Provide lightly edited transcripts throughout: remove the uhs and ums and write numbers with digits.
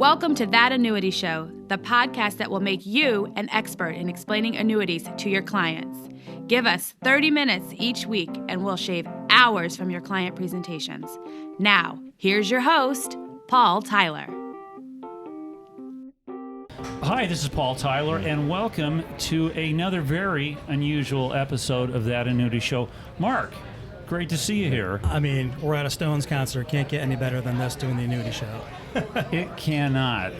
Welcome to That Annuity Show, the podcast that will make you an expert in explaining annuities to your clients. Give us 30 minutes each week and we'll shave hours from your client presentations. Now, here's your host, Paul Tyler. Hi, this is Paul Tyler, and welcome to another very unusual episode of That Annuity Show. Mark, great to see you here. I mean, we're at a Stones concert. Can't get any better than this doing the annuity show. It cannot.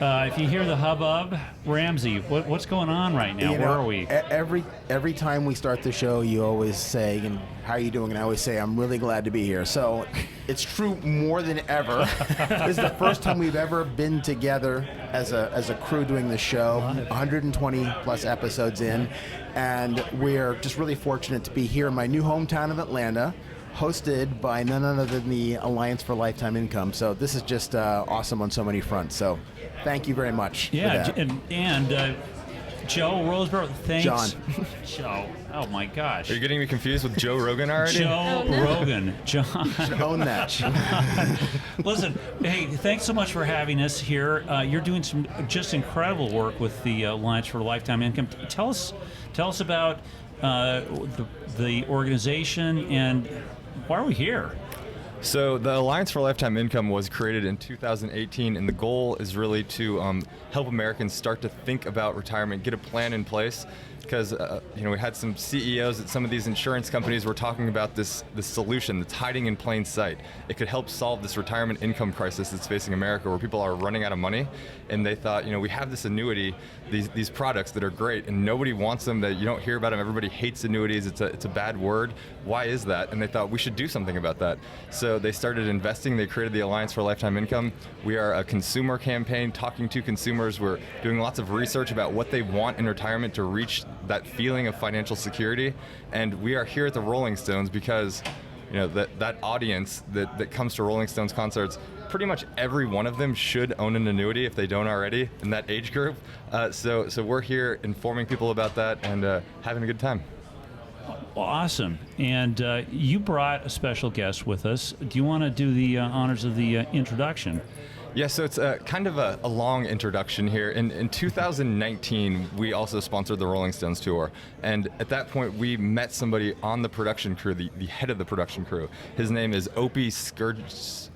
If you hear the hubbub, Ramsey, what's going on right now? Where are we? Every time we start the show, you always say, and how are you doing? And I always say, I'm really glad to be here. So it's true more than ever. This is the first time we've ever been together as a crew doing the show, 120 plus episodes in. And we're just really fortunate to be here in my new hometown of Atlanta, hosted by none other than the Alliance for Lifetime Income. So this is just awesome on so many fronts. So thank you very much. Yeah, for that. and Joe Rosborough, thanks. John. Joe. Oh my gosh. Are you getting me confused with Joe Rogan already? Joe Rogan. John. Own that. Listen, hey, thanks so much for having us here. You're doing some just incredible work with the Alliance for Lifetime Income. Tell us about the organization and why are we here? So the Alliance for Lifetime Income was created in 2018, and the goal is really to help Americans start to think about retirement, get a plan in place. Because we had some CEOs at some of these insurance companies were talking about this solution that's hiding in plain sight. It could help solve this retirement income crisis that's facing America, where people are running out of money. And they thought, we have this annuity, these products that are great, and nobody wants them. That you don't hear about them. Everybody hates annuities. It's a bad word. Why is that? And they thought we should do something about that. So they started investing. They created the Alliance for Lifetime Income. We are a consumer campaign, talking to consumers. We're doing lots of research about what they want in retirement to reach that feeling of financial security. And we are here at the Rolling Stones because that audience that comes to Rolling Stones concerts, pretty much every one of them should own an annuity if they don't already in that age group. So we're here informing people about that and having a good time. Awesome. And you brought a special guest with us. Do you want to do the honors of the introduction? Yeah, so it's kind of a long introduction here. In 2019, we also sponsored the Rolling Stones tour. And at that point, we met somebody on the production crew, the head of the production crew. His name is Opie Scourge.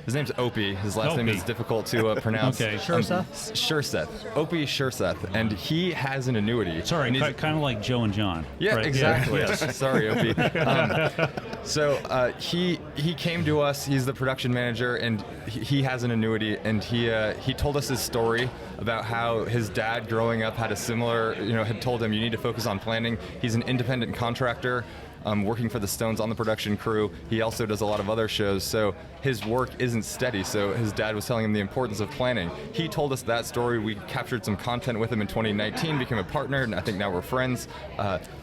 His name's Opie. His last name is difficult to pronounce. Okay. Sherseth. Opie Sherseth. And he has an annuity. Sorry, kind of like Joe and John. Yeah, right? exactly. Yeah. Sorry, Opie. So he came to us. He's the production manager, and he has an annuity. And he told us his story about how his dad growing up had a similar, had told him, you need to focus on planning. He's an independent contractor. Working for the Stones on the production crew. He also does a lot of other shows, so his work isn't steady. So his dad was telling him the importance of planning. He told us that story. We captured some content with him in 2019, became a partner, and I think now we're friends.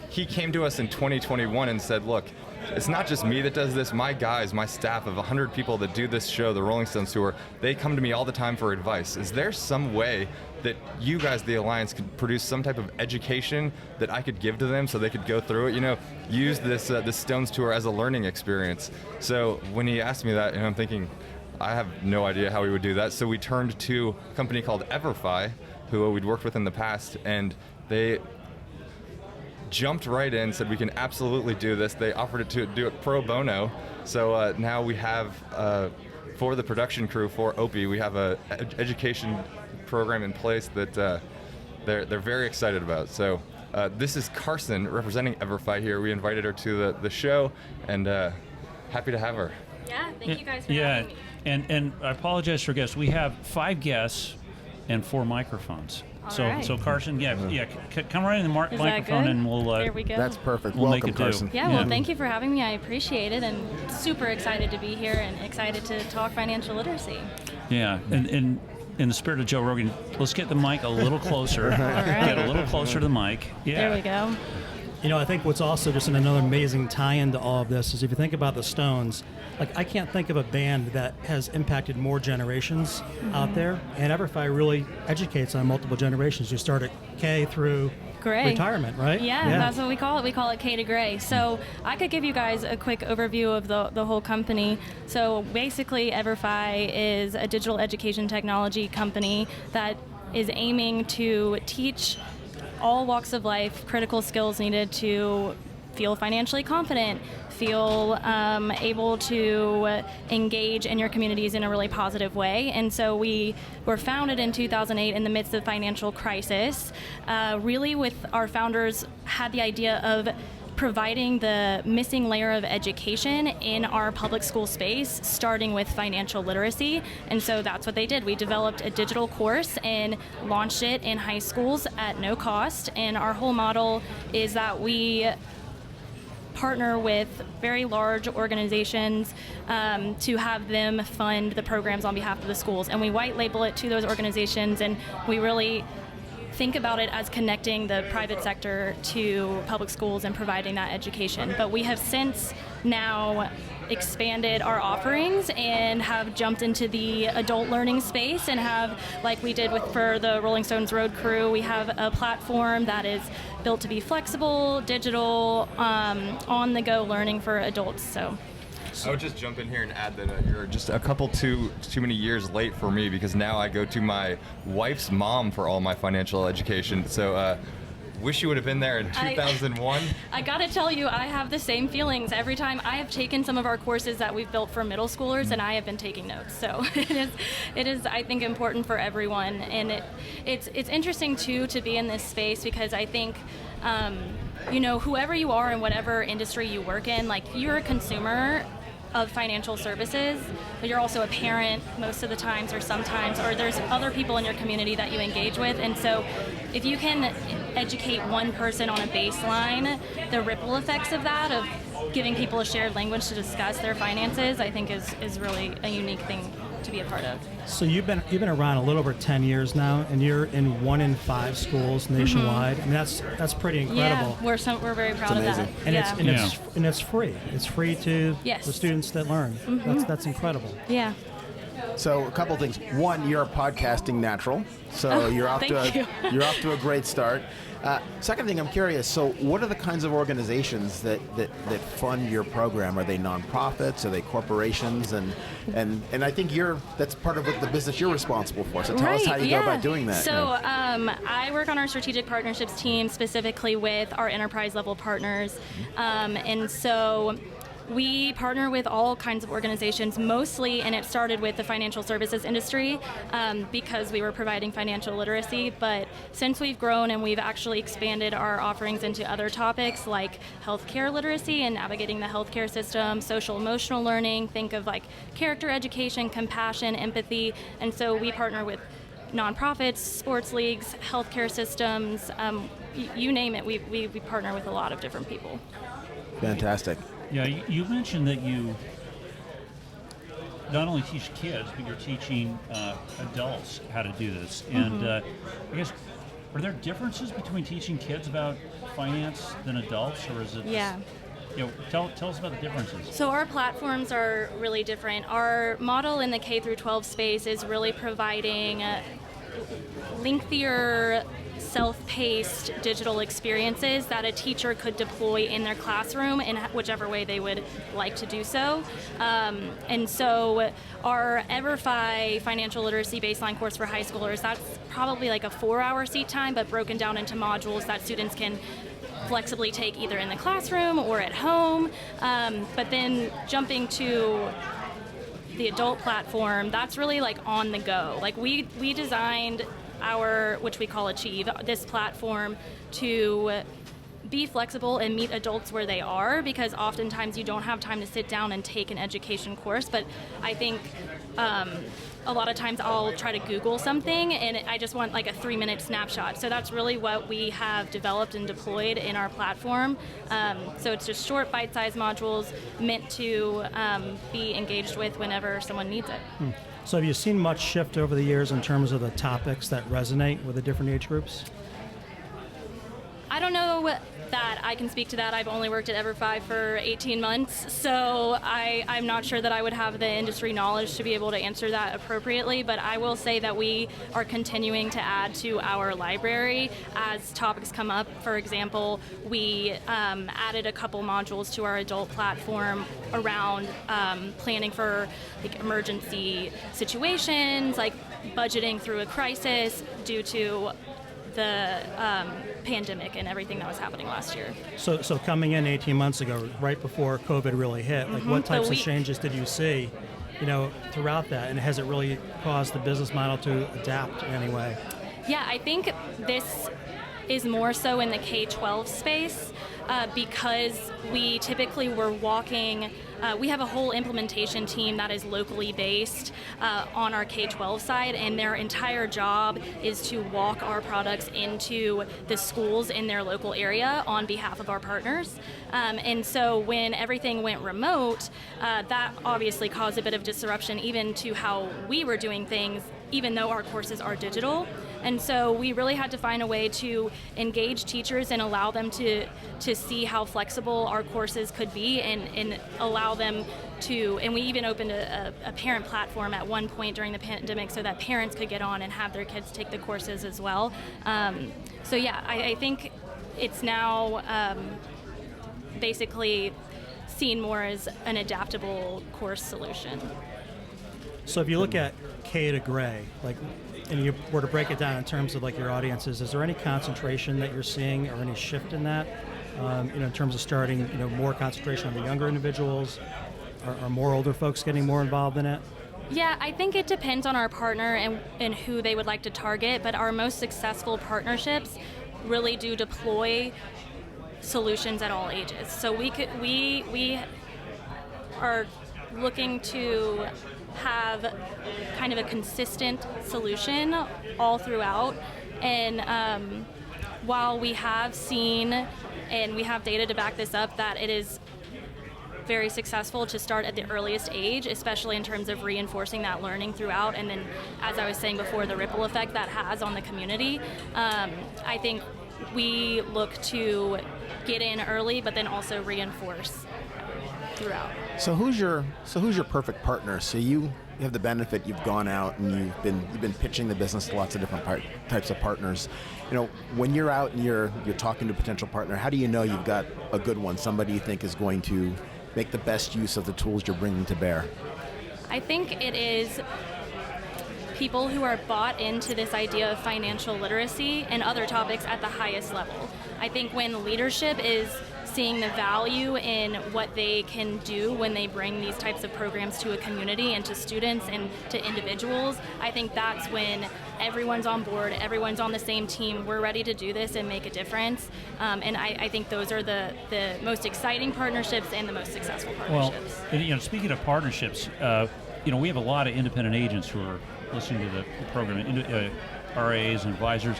He came to us in 2021 and said, look, it's not just me that does this. My guys, my staff of 100 people that do this show, the Rolling Stones tour, they come to me all the time for advice. Is there some way that you guys, the Alliance, could produce some type of education that I could give to them so they could go through it? Use this Stones tour as a learning experience. So when he asked me that, I'm thinking, I have no idea how we would do that. So we turned to a company called Everfi, who we'd worked with in the past, and they jumped right in, said we can absolutely do this. They offered to do it pro bono. So now we have, for the production crew, for Opie, we have a education program in place that they're very excited about. So this is Carson representing Everfi here. We invited her to the show, and happy to have her. Yeah, thank you guys for having me. And I apologize for guests. We have 5 guests and 4 microphones. Right. So Carson, come right in the microphone and we'll. There we go. That's perfect. We'll Welcome, make it Carson. Yeah, well, thank you for having me. I appreciate it, and super excited to be here and excited to talk financial literacy. Yeah, and in the spirit of Joe Rogan, let's get the mic a little closer. All right. Get a little closer to the mic. Yeah. There we go. I think what's also just another amazing tie-in to all of this is if you think about the Stones, I can't think of a band that has impacted more generations out there, and Everfi really educates on multiple generations. You start at K through Gray. retirement, right? Yeah, that's what we call it. We call it K to Gray. So I could give you guys a quick overview of the whole company. So basically, Everfi is a digital education technology company that is aiming to teach all walks of life critical skills needed to feel financially confident, feel able to engage in your communities in a really positive way. And so we were founded in 2008 in the midst of financial crisis, really with our founders had the idea of providing the missing layer of education in our public school space, starting with financial literacy. And so that's what they did. We developed a digital course and launched it in high schools at no cost. And our whole model is that we partner with very large organizations to have them fund the programs on behalf of the schools. And we white label it to those organizations, and we really think about it as connecting the private sector to public schools and providing that education. But we have since now expanded our offerings and have jumped into the adult learning space and have, like we did for the Rolling Stones Road Crew, we have a platform that is built to be flexible, digital, on-the-go learning for adults. So I would just jump in here and add that you're just a couple too many years late for me, because now I go to my wife's mom for all my financial education. So wish you would have been there in 2001. I gotta tell you, I have the same feelings every time. I have taken some of our courses that we've built for middle schoolers, and I have been taking notes. So it is I think important for everyone, and it's interesting too to be in this space, because I think whoever you are in whatever industry you work in, like, you're a consumer of financial services, but you're also a parent most of the times, or sometimes, or there's other people in your community that you engage with. And so if you can educate one person on a baseline, the ripple effects of that, of giving people a shared language to discuss their finances, I think is really a unique thing to be a part of. So you've been around a little over 10 years now, and you're in 1 in 5 schools nationwide. I mean, that's pretty incredible. Yeah, we're very proud of that. And it's free. It's free to Yes. the students that learn. That's incredible. Yeah. So a couple things. One, you're a podcasting natural, so you're off to a great start. Second thing, I'm curious. So, what are the kinds of organizations that fund your program? Are they nonprofits? Are they corporations? And I think that's part of the business you're responsible for. So tell us how you go about doing that. So I work on our strategic partnerships team, specifically with our enterprise level partners, and so we partner with all kinds of organizations, mostly, and it started with the financial services industry because we were providing financial literacy. But since we've grown and we've actually expanded our offerings into other topics like healthcare literacy and navigating the healthcare system, social emotional learning, think of like character education, compassion, empathy. And so we partner with nonprofits, sports leagues, healthcare systems, you name it. We partner with a lot of different people. Fantastic. Yeah, you mentioned that you not only teach kids, but you're teaching adults how to do this. And I guess, are there differences between teaching kids about finance than adults, or is it? Yeah. Tell us about the differences. So our platforms are really different. Our model in the K through 12 space is really providing lengthier, self-paced digital experiences that a teacher could deploy in their classroom in whichever way they would like to do so. And so our Everfi financial literacy baseline course for high schoolers, that's probably like a 4-hour seat time, but broken down into modules that students can flexibly take either in the classroom or at home. But then jumping to the adult platform, that's really like on the go. Like we designed our, which we call Achieve, this platform to be flexible and meet adults where they are, because oftentimes you don't have time to sit down and take an education course. But I think a lot of times I'll try to Google something and I just want like a 3-minute snapshot. So that's really what we have developed and deployed in our platform. So it's just short bite-sized modules meant to be engaged with whenever someone needs it. So have you seen much shift over the years in terms of the topics that resonate with the different age groups? I don't know that I can speak to that. I've only worked at Everfi for 18 months, so I'm not sure that I would have the industry knowledge to be able to answer that appropriately, but I will say that we are continuing to add to our library as topics come up. For example, we added a couple modules to our adult platform around planning for like emergency situations, like budgeting through a crisis due to the pandemic and everything that was happening last year. So coming in 18 months ago, right before COVID really hit, like what types of changes did you see, throughout that, and has it really caused the business model to adapt in any way? Yeah, I think this is more so in the K-12 space because we typically were walking. We have a whole implementation team that is locally based on our K-12 side, and their entire job is to walk our products into the schools in their local area on behalf of our partners. And so when everything went remote, that obviously caused a bit of disruption even to how we were doing things, even though our courses are digital. And so we really had to find a way to engage teachers and allow them to see how flexible our courses could be and allow them to, and we even opened a parent platform at one point during the pandemic so that parents could get on and have their kids take the courses as well. So yeah, I think it's now basically seen more as an adaptable course solution. So if you look at K to Gray, and you were to break it down in terms of your audiences, is there any concentration that you're seeing or any shift in that? In terms of starting, more concentration on the younger individuals, are more older folks getting more involved in it? Yeah, I think it depends on our partner and who they would like to target, but our most successful partnerships really do deploy solutions at all ages. So we are looking to have kind of a consistent solution all throughout, and while we have seen, and we have data to back this up, that it is very successful to start at the earliest age, especially in terms of reinforcing that learning throughout, and then, as I was saying before, the ripple effect that has on the community. I think we look to get in early, but then also reinforce throughout. So who's your perfect partner? So you have the benefit, you've gone out and you've been pitching the business to lots of different types of partners. When you're out and you're talking to a potential partner, how do you know you've got a good one, somebody you think is going to make the best use of the tools you're bringing to bear? I think it is people who are bought into this idea of financial literacy and other topics at the highest level. I think when leadership is seeing the value in what they can do when they bring these types of programs to a community and to students and to individuals, I think that's when everyone's on board, everyone's on the same team, we're ready to do this and make a difference. And I think those are the most exciting partnerships and the most successful partnerships. Well, speaking of partnerships, we have a lot of independent agents who are listening to the program, RAs and advisors.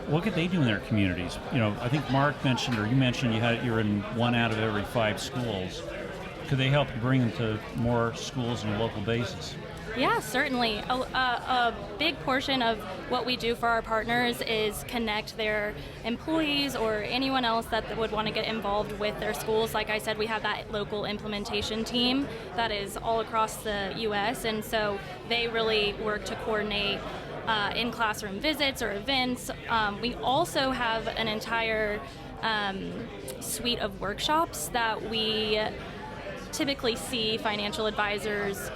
What could they do in their communities? I think Mark mentioned, or you mentioned, you're in 1 out of every 5 schools. Could they help bring them to more schools on a local basis? Yeah, certainly. A big portion of what we do for our partners is connect their employees or anyone else that would want to get involved with their schools. Like I said, we have that local implementation team that is all across the U.S., and so they really work to coordinate in-classroom visits or events. We also have an entire suite of workshops that we typically see financial advisors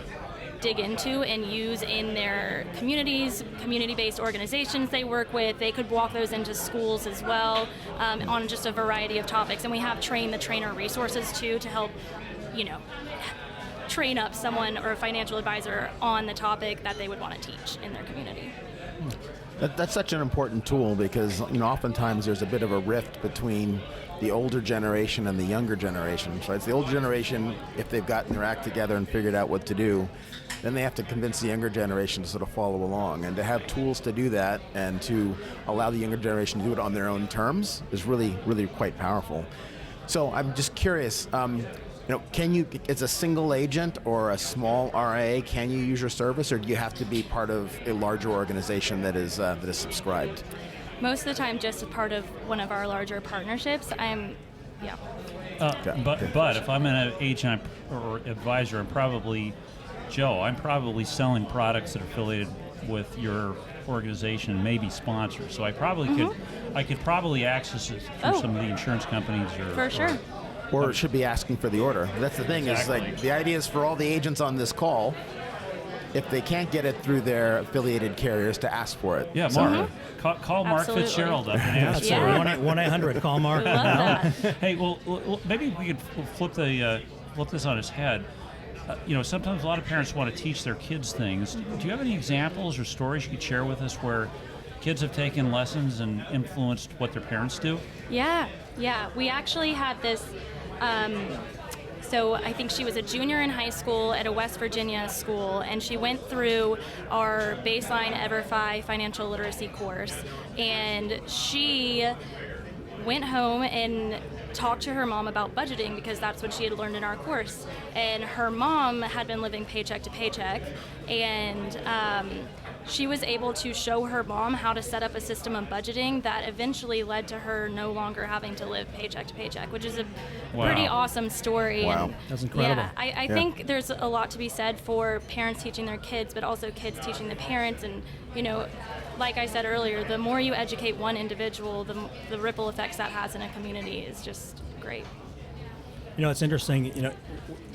dig into and use in their communities, community-based organizations they work with. They could walk those into schools as well on just a variety of topics. And we have train the trainer resources too to help, train up someone or a financial advisor on the topic that they would want to teach in their community. That's such an important tool because oftentimes there's a bit of a rift between the older generation and the younger generation. So it's the older generation, if they've gotten their act together and figured out what to do, then they have to convince the younger generation to sort of follow along. And to have tools to do that and to allow the younger generation to do it on their own terms is really, really quite powerful. So I'm just curious, can you, as a single agent or a small RIA, can you use your service, or do you have to be part of a larger organization that is subscribed? most of the time just as part of one of our larger partnerships. But if I'm an agent or advisor, I'm probably selling products that are affiliated with your organization, maybe sponsors. So I could probably access it through some of the insurance companies. For sure. Or should be asking for the order. That's the thing, is like the idea is for all the agents on this call, if they can't get it through their affiliated carriers, to ask for it. Yeah, Mark. Call Mark Fitzgerald up and ask for it. 1-800, call Mark. Love that. Hey, well, maybe we could flip this on its head. Sometimes a lot of parents want to teach their kids things. Do you have any examples or stories you could share with us where kids have taken lessons and influenced what their parents do? Yeah. We actually had this. So I think she was a junior in high school at a West Virginia school, and she went through our baseline Everfi financial literacy course, and she went home and talked to her mom about budgeting because that's what she had learned in our course. And her mom had been living paycheck to paycheck, and she was able to show her mom how to set up a system of budgeting that eventually led to her no longer having to live paycheck to paycheck, which is a pretty awesome story. Wow. And that's incredible. Yeah, I think there's a lot to be said for parents teaching their kids, but also kids teaching the parents. And, like I said earlier, the more you educate one individual, the ripple effects that has in a community is just great. It's interesting.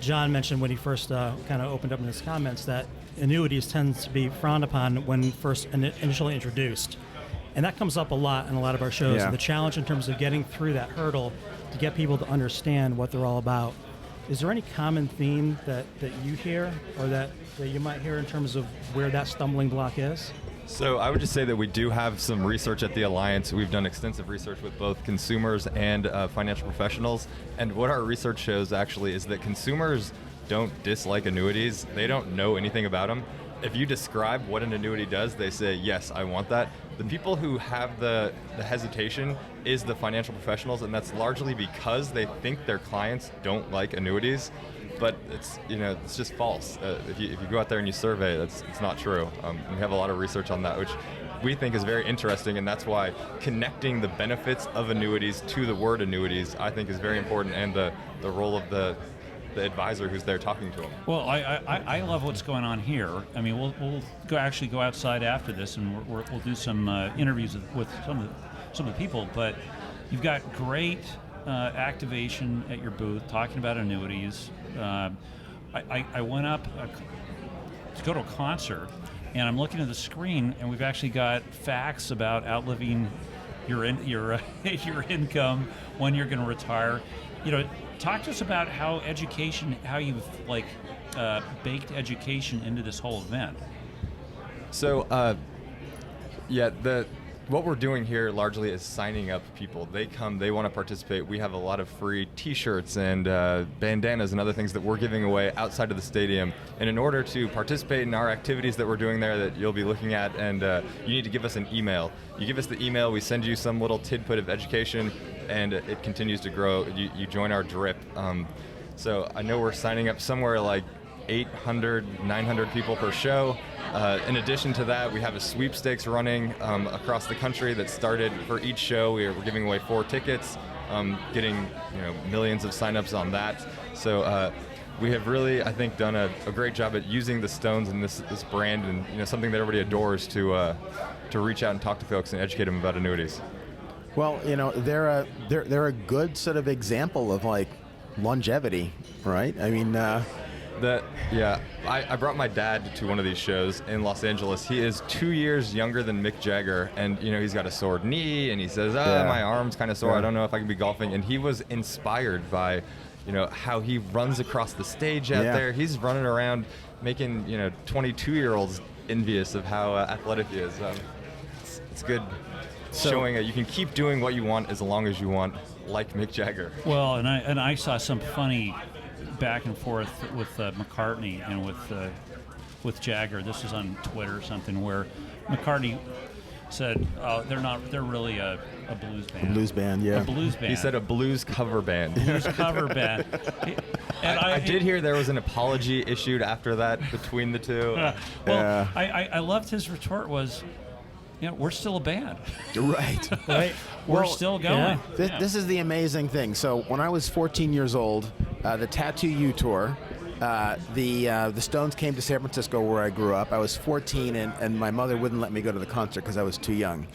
John mentioned when he first kind of opened up in his comments that annuities tend to be frowned upon when first initially introduced. And that comes up a lot in a lot of our shows. Yeah. The challenge in terms of getting through that hurdle to get people to understand what they're all about. Is there any common theme that you hear or that you might hear in terms of where that stumbling block is? So I would just say that we do have some research at the Alliance. We've done extensive research with both consumers and financial professionals. And what our research shows actually is that consumers don't dislike annuities. They don't know anything about them. If you describe what an annuity does, they say, yes, I want that. The people who have the hesitation is the financial professionals, and that's largely because they think their clients don't like annuities. But it's just false. If you go out there and you survey, it's not true. We have a lot of research on that, which we think is very interesting, and that's why connecting the benefits of annuities to the word annuities, I think, is very important, and the role of the advisor who's there talking to them. Well, I love what's going on here. I mean, we'll go outside after this, and we'll do some interviews with some of the people. But you've got great activation at your booth talking about annuities. I went up to go to a concert, and I'm looking at the screen, and we've actually got facts about outliving your income, when you're going to retire. Talk to us about how you've baked education into this whole event. So, what we're doing here largely is signing up people. They come, they want to participate. We have a lot of free t-shirts and bandanas and other things that we're giving away outside of the stadium. And in order to participate in our activities that we're doing there that you'll be looking at, and you need to give us an email. You give us the email, we send you some little tidbit of education, and it continues to grow. You join our drip. So I know we're signing up somewhere like 800, 900 people per show. In addition to that, we have a sweepstakes running across the country that started for each show. We're giving away 4 tickets, getting millions of signups on that. So we have really, I think, done a great job at using the Stones and this brand, and something that everybody adores, to reach out and talk to folks and educate them about annuities. Well, they're a good sort of example of like longevity, right? I mean. I brought my dad to one of these shows in Los Angeles. He is 2 years younger than Mick Jagger, and he's got a sore knee, and he says, my arm's kind of sore. I don't know if I can be golfing. And he was inspired by, how he runs across the stage out there. He's running around making 22-year-olds envious of how athletic he is. It's good, showing that you can keep doing what you want as long as you want, like Mick Jagger. Well, and I saw some funny back and forth with McCartney and with Jagger. This is on Twitter or something, where McCartney said, they're really a blues band. A blues band, yeah. A blues band. He said a blues cover band. Blues cover band. And I did hear there was an apology issued after that between the two. I loved his retort was, Yeah, we're still a band. Right. We're still going. yeah. This is the amazing thing. So when I was 14 years old, the Tattoo You tour, the Stones came to San Francisco where I grew up. I was 14 and my mother wouldn't let me go to the concert because I was too young.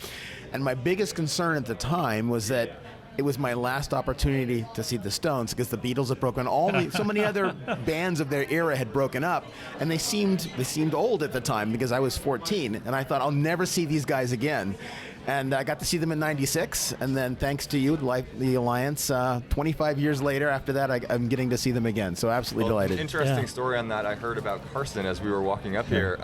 And my biggest concern at the time was that it was my last opportunity to see the Stones because the Beatles had broken so many other bands of their era had broken up, and they seemed old at the time because I was 14, and I thought I'll never see these guys again. And I got to see them in '96, and then thanks to you, the Alliance, 25 years later after that, I'm getting to see them again. So absolutely delighted. Interesting story on that I heard about Carson as we were walking up here.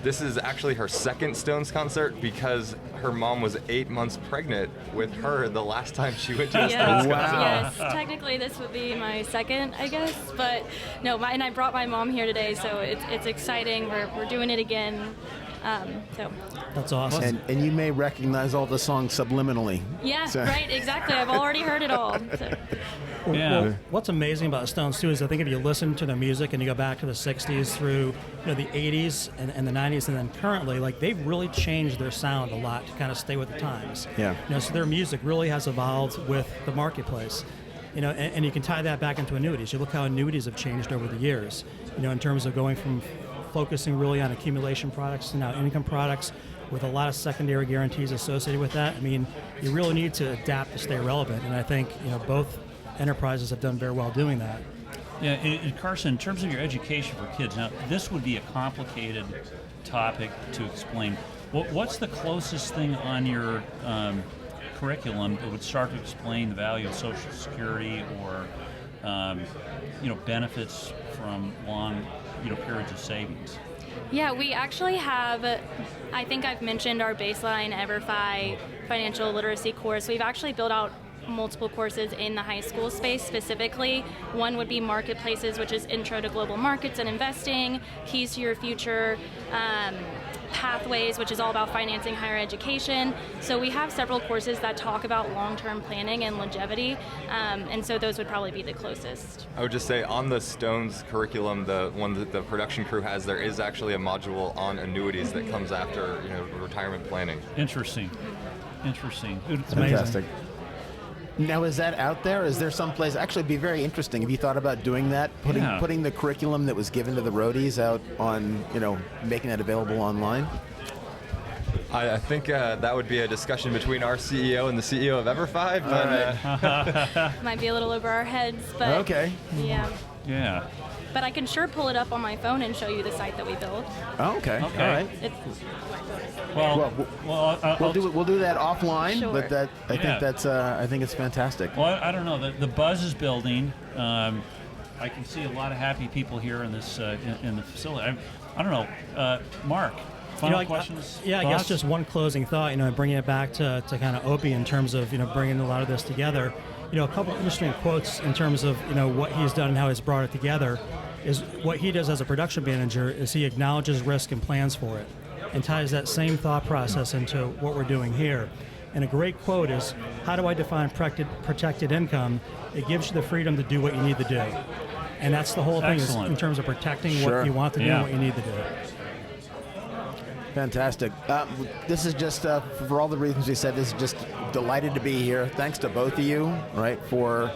This is actually her second Stones concert because her mom was 8 months pregnant with her the last time she went to a Stones concert. Yes, technically this would be my second, I guess, but no, and I brought my mom here today, so it's exciting. We're doing it again. So That's awesome. And you may recognize all the songs subliminally. yeah, So- right, exactly. I've already heard it all. So. Yeah. What's amazing about Stones too is I think if you listen to their music and you go back to the '60s through the '80s and the '90s and then currently, like they've really changed their sound a lot to kind of stay with the times. Yeah. So their music really has evolved with the marketplace. And you can tie that back into annuities. You look how annuities have changed over the years. In terms of going from focusing really on accumulation products to now income products, with a lot of secondary guarantees associated with that. I mean, you really need to adapt to stay relevant, and I think both enterprises have done very well doing that. Yeah, and Carson, in terms of your education for kids, now this would be a complicated topic to explain. What's the closest thing on your curriculum that would start to explain the value of Social Security or benefits from long periods of savings? Yeah, we actually have, I think I've mentioned our baseline Everfi financial literacy course. We've actually built out multiple courses in the high school space specifically. One would be Marketplaces, which is Intro to Global Markets and Investing, Keys to Your Future, Pathways, which is all about financing higher education. So we have several courses that talk about long-term planning and longevity, and so those would probably be the closest. I would just say on the Stones curriculum, the one that the production crew has, there is actually a module on annuities that comes after retirement planning. Interesting. It's Fantastic. amazing. Now, is that out there? Is there some place? Actually, it'd be very interesting. Have you thought about doing that? Putting the curriculum that was given to the roadies out on, making that available online? I think that would be a discussion between our CEO and the CEO of Everfi, but Might be a little over our heads, but Okay. yeah. Yeah. But I can sure pull it up on my phone and show you the site that we built. Oh, okay. Okay. All right. It's, We'll do that offline, Sure. but I think it's fantastic. Well, I don't know. The buzz is building. I can see a lot of happy people here in this in the facility. I don't know, Mark. Final questions? I guess thoughts? just one closing thought. Bringing it back to kind of Opie in terms of bringing a lot of this together. A couple interesting quotes in terms of what he's done and how he's brought it together. Is what he does as a production manager is he acknowledges risk and plans for it, and ties that same thought process into what we're doing here. And a great quote is, how do I define protected income? It gives you the freedom to do what you need to do. And that's the whole thing is Excellent. in terms of protecting Sure. what you want to do and what you need to do. Fantastic. This is just, for all the reasons we said, this is just delighted to be here. Thanks to both of you, right, for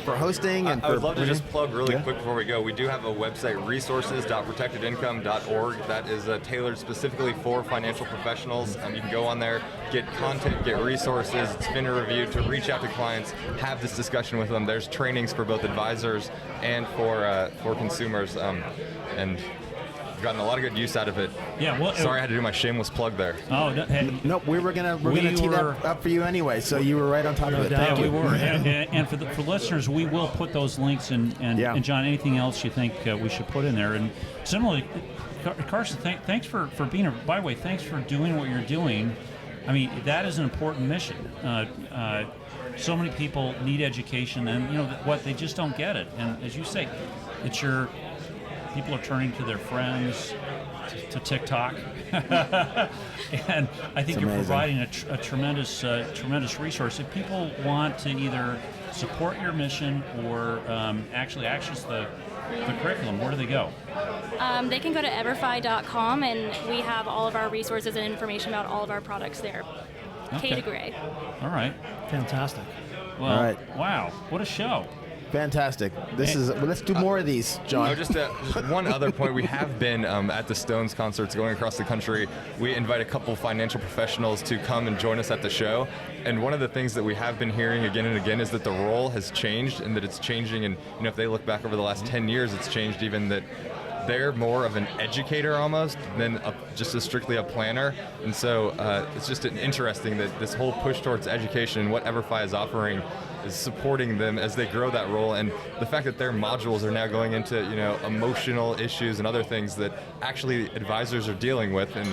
hosting. And I would love to bringing- just plug really Yeah. quick before we go. We do have a website, resources.protectedincome.org, that is tailored specifically for financial professionals. You can go on there, get content, get resources, spin a review to reach out to clients, have this discussion with them. There's trainings for both advisors and for consumers, and I've gotten a lot of good use out of it. Yeah. Well, Sorry, I had to do my shameless plug there. Oh, hey, Nope, we're gonna We tee were- that up for you anyway. So you were right on top of it. doubt. Thank yeah, you. we were. And for listeners, we will put those links and John, anything else you think we should put in there. And similarly, Carson, thanks for being here. By the way, thanks for doing what you're doing. I mean, that is an important mission. So many people need education, and what they just don't get it. And as you say, people are turning to their friends, to TikTok, and I think you're amazing. providing a tremendous resource. If people want to either support your mission or actually access the The curriculum, where do they go? They can go to everfi.com, and we have all of our resources and information about all of our products there. Okay. K to Gray. All right. Fantastic. Well, All right. Wow, what a show. Fantastic. Let's do more of these, John. Just one other point. We have been at the Stones concerts going across the country. We invite a couple financial professionals to come and join us at the show. And one of the things that we have been hearing again and again is that the role has changed and that it's changing. And if they look back over the last 10 years, it's changed even that they're more of an educator almost than just strictly a planner. And so it's just interesting that this whole push towards education and what Everfi is offering is supporting them as they grow that role, and the fact that their modules are now going into emotional issues and other things that actually advisors are dealing with. And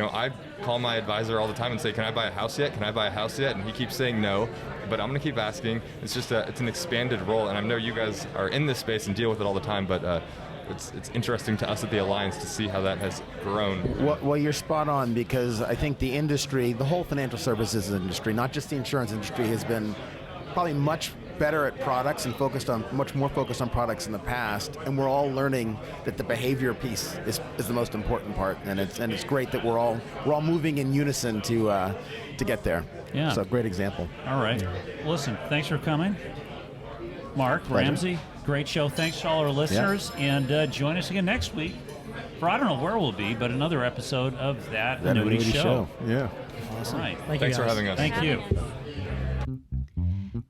I call my advisor all the time and say, can I buy a house yet? Can I buy a house yet? And he keeps saying no, but I'm going to keep asking. It's just it's an expanded role, and I know you guys are in this space and deal with it all the time, but it's interesting to us at the Alliance to see how that has grown. Well, you're spot on, because I think the industry, the whole financial services industry, not just the insurance industry, has been probably much better at products and much more focused on products in the past, and we're all learning that the behavior piece is the most important part, and it's great that we're all moving in unison to get there. Yeah. So great example. All right. Listen, thanks for coming. Mark, Pleasure. Ramsey, great show. Thanks to all our listeners, and join us again next week for, I don't know where we'll be, but another episode of That Annuity Show. Yeah. Awesome. All right. Thanks for having us. Thank you.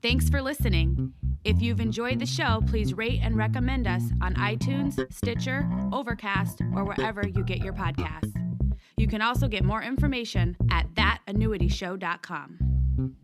Thanks for listening. If you've enjoyed the show, please rate and recommend us on iTunes, Stitcher, Overcast, or wherever you get your podcasts. You can also get more information at thatannuityshow.com.